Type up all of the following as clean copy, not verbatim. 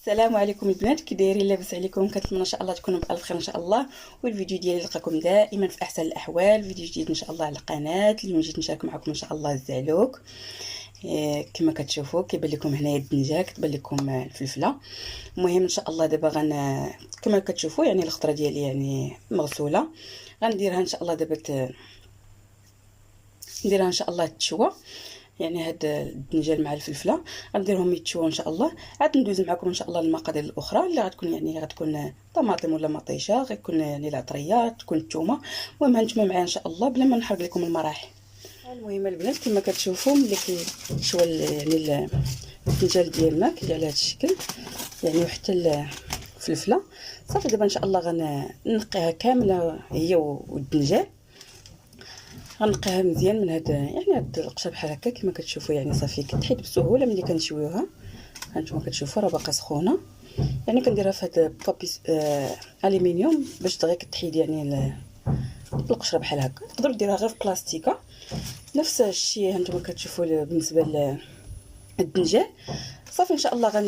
السلام عليكم البنات، كي دايرين؟ لاباس عليكم؟ كنتمنى ان شاء الله تكونوا بالف خير ان شاء الله. والفيديو ديالي يلقاكم دائما في احسن الاحوال. فيديو جديد ان شاء الله على القناه. اليوم جيت نشارك معكم ان شاء الله الزعلوك. كما كتشوفوا كيبان لكم هنايا الدنجه، كتبان لكم الفلفله. المهم ان شاء الله دابا كما كتشوفوا يعني الخضره ديالي يعني مغسوله. غنديرها ان شاء الله دابا نديرها ان شاء الله تشوى. يعني هاد الدنجال مع الفلفله غنديرهم يتشووا ان شاء الله. عاد ندوز معكم ان شاء الله المقادير الاخرى اللي غتكون طماطم ولا مطيشه، غيكون يعني العطريه، تكون الثومه. المهم هانتوما معايا ان شاء الله بلا ما نحرق لكم المراحل. المهم البنات كما كتشوفوا ملي كيشوى يعني الدنجال ديالنا كيجي على هذا الشكل يعني، وحتى الفلفله صافي. دابا ان شاء الله غنقيها كامله هي والدنجال. غنقيها مزيان من هاد القشه بحال هكا كما كتشوفوا يعني. صافي كتحيد بسهوله ملي كنشويوها. هانتوما كتشوفوا راه باقا سخونه يعني. كنديرها في هاد بابيس الومنيوم باش دغيا كتحيد يعني القشره بحال هكا. تقدروا ديروها غير في بلاستيكه نفس الشيء. هانتوما كتشوفوا بالنسبه للدنجال صافي. ان شاء الله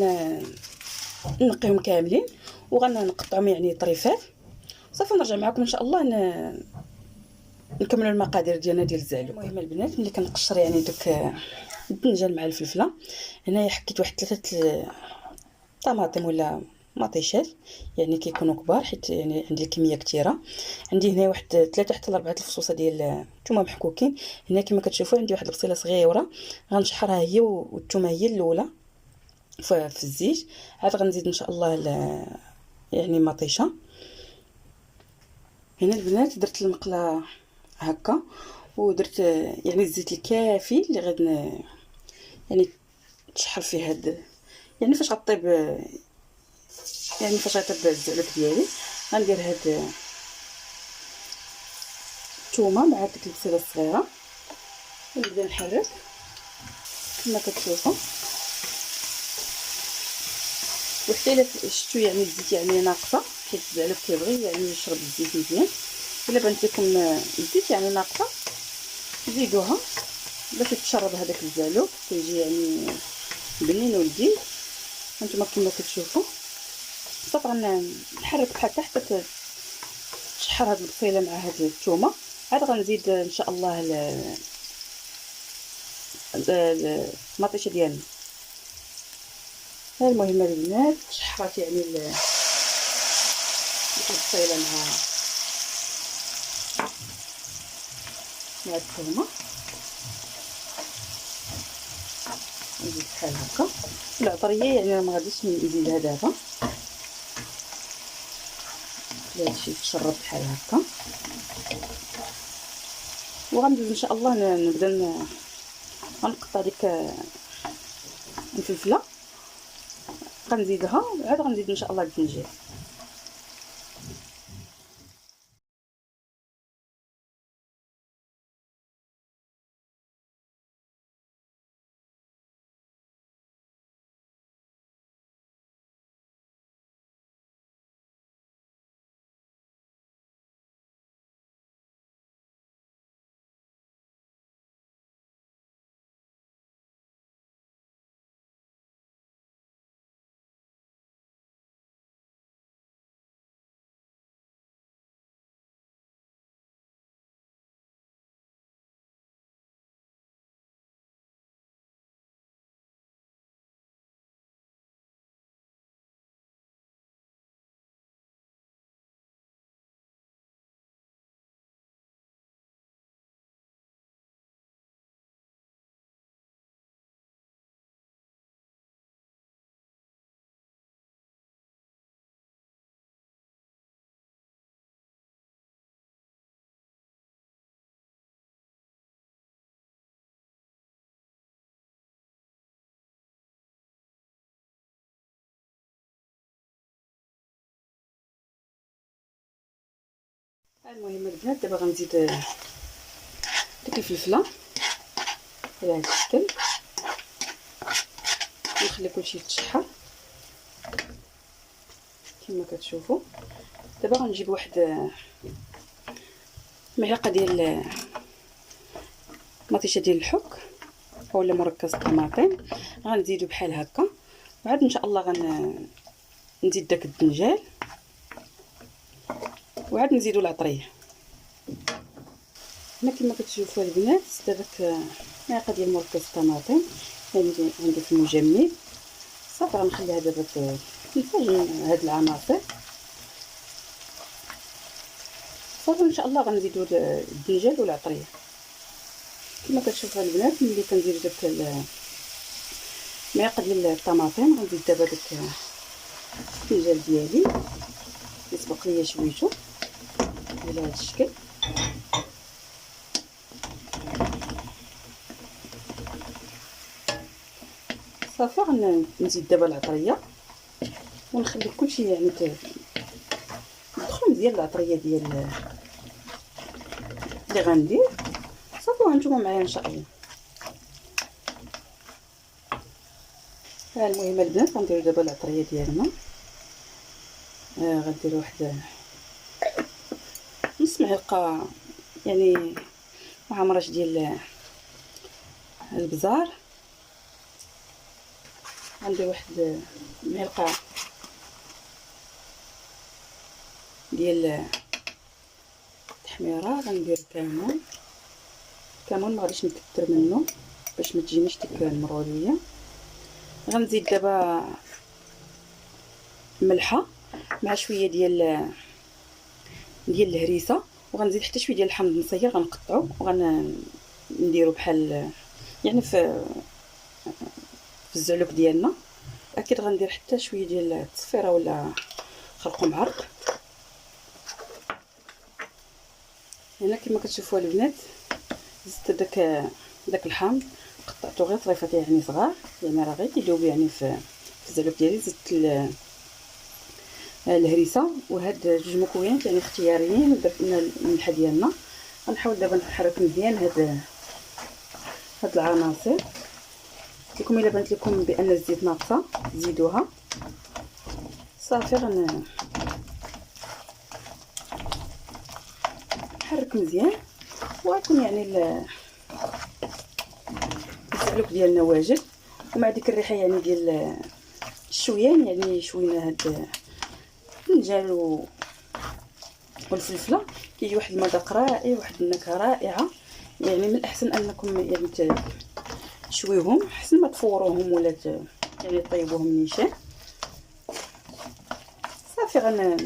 نقيهم كاملين وغنقطعهم يعني طريفات صافي. نرجع معكم ان شاء الله نكملوا المقادير ديالنا ديال الزعلو. المهم البنات ملي كنقشر يعني دوك الدنجال مع الفلفله، هنايا حكيت واحد 3 طماطم ولا مطيشات يعني كيكونوا كبار، حيت يعني عندي الكميه كثيره. عندي هنا واحد 3 حتى ل 4 الفصوصه ديال الثومه محكوكين. هنا كما كتشوفوا عندي واحد البصيله صغيره غنشحرها هي والثومه هي الاولى في الزيت. عاد غنزيد ان شاء الله يعني مطيشه. هنا البنات درت المقله هكا ودرت يعني الزيت الكافي اللي يعني تشحر فيه يعني فاش غطيب يعني فاش غيطيب الزعلوك ديالي. غندير الثومه مع ديك البصيله الصغيره ونبدا نحرك كما كتشوفوا. وحتى الا شفتوا يعني الزيت يعني ناقصه، حيت الزعلوك كيبغي يعني يشرب الزيت مزيان. الا بانت لكم الزيت يعني ناقصه زيدوها باش يتشرب هذاك الزعلوك كيجي يعني بنين ولذيذ. هانتوما كما كتشوفوا صافي غنحرك بحال حتى تشحر هاد البصيله مع هاد الثومه. عاد غنزيد ان شاء الله المطيشه ديالنا. المهم البنات شحرات يعني البصيله مع الثومه. نزيد بحال هكا العطريه يعني ما غاديش نزيدها دابا، هادشي يتشرب بحال هكا. وغندوز ان شاء الله نبدا غنقطع ديك الفلفله غنزيدها. عاد غنزيد ان شاء الله الدنجال. المهم البنات دابا غنزيد ديك الفلفله على هذا الشكل ونخلي كلشي يتشحر كما كتشوفوا. دابا غنجيب واحد معلقه ديال مطيشه ديال الحك اولا مركز الطماطم غنزيدو بحال هكا. وعاد ان شاء الله نزيد داك الدنجال وعاد نزيدو العطريه. هنا كما كتشوفوا البنات زدت داك معلقه ديال مركز الطماطم عندي في المجمد. صافي غنخليها دابا تنفجن هاد العناصر. صافي ان شاء الله غنزيدو الدنجال والعطريه. كما كتشوفوا البنات ملي كنزيدو داك معلقه ديال الطماطم غنزيد دابا داك الدنجال ديالي اللي سبق ليا شويتو على هذا الشكل. صافي غنزيد دابا العطريه ونخلي كلشي يعني تدخل مزيان العطريه ديال اللي غندير. صافي وغنتوما معايا ان شاء الله. ها المهم البنات غنديرو دابا العطريه ديالنا. غنديرو واحد نص معلقه يعني معمرش ديال البزار. غندير واحد معلقه ديال التحميره. غندير كمون ما غاديش نكثر منه باش ما تجينيش ديك المروليه. غنزيد دابا ملحه مع شويه ديال الهريسه، وغنزيد حتى شويه ديال الحامض المصير غنقطعو وغنديرو بحال يعني في الزعلوك ديالنا. اكيد غندير حتى شويه ديال التصفيره ولا خرق معرق. هنا كما كتشوفوا البنات زدت داك الحامض قطعته غير طريفات يعني صغار، يعني راه غير يذوب يعني في الزعلوك ديالي. زدت الهريسه وهاد جوج مكونات يعني اختياريين. درت لنا الملحه ديالنا. غنحاول دابا نحرك مزيان هاد العناصر. لكم الا بانت لكم بان الزيت ناقصه زيدوها. صافي نحرك مزيان وغتكون يعني الزعلوك ديالنا واجد. ومع ديك الريحه يعني ديال الشويان يعني شوينا هاد الدنجال والفلفله كيجي واحد المذاق رائع، واحد النكهه رائعه. يعني من الاحسن انكم يعني تشويوهم احسن ما تفوروهم ولا يعني طيبوهم نيشان. صافي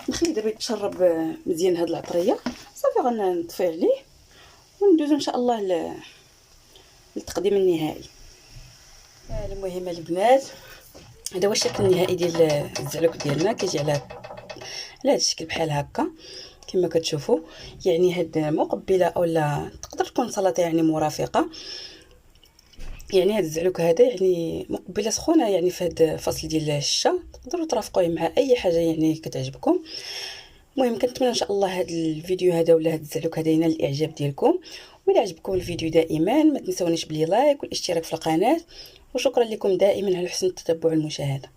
نخلي دابا يتشرب مزيان هاد العطريه. صافي غنطفي عليه وندوزو ان شاء الله للتقديم النهائي. المهم البنات هذا هو الشكل النهائي ديال الزعلوك ديالنا. كيجي على هذا الشكل بحال هكا كما كتشوفوا. يعني هاد مقبله اولا تقدر تكون سلطه يعني مرافقه. يعني هاد الزعلوك هذا يعني مقبله سخونه يعني في هاد الفصل ديال الشتا تقدروا ترافقوه مع اي حاجه يعني كتعجبكم. المهم كنتمنى ان شاء الله هاد الفيديو هذا ولا هاد الزعلوك هذا ينال الاعجاب ديالكم. وإلا عجبكم الفيديو دائما ما تنسونيش بلي لايك والاشتراك في القناه. وشكرا لكم دائما على حسن التتبع والمشاهده.